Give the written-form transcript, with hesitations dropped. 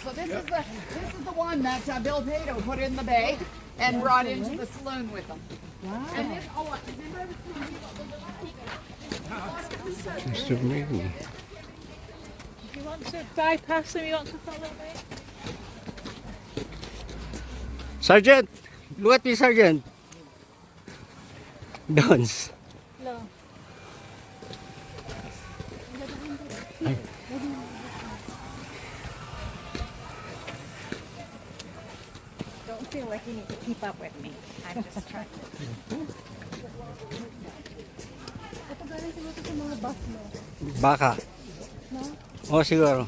So this is the one that Bill Peyto put in the bay and brought into the saloon with him. Wow. And this, remember Just a minute. If you want to bypass them, you want to follow me? Sergeant! Look at me, Sergeant! Dance. No. Don't feel like you need to keep up with me. I'm just trying to. Baka. No? Oh, siguro.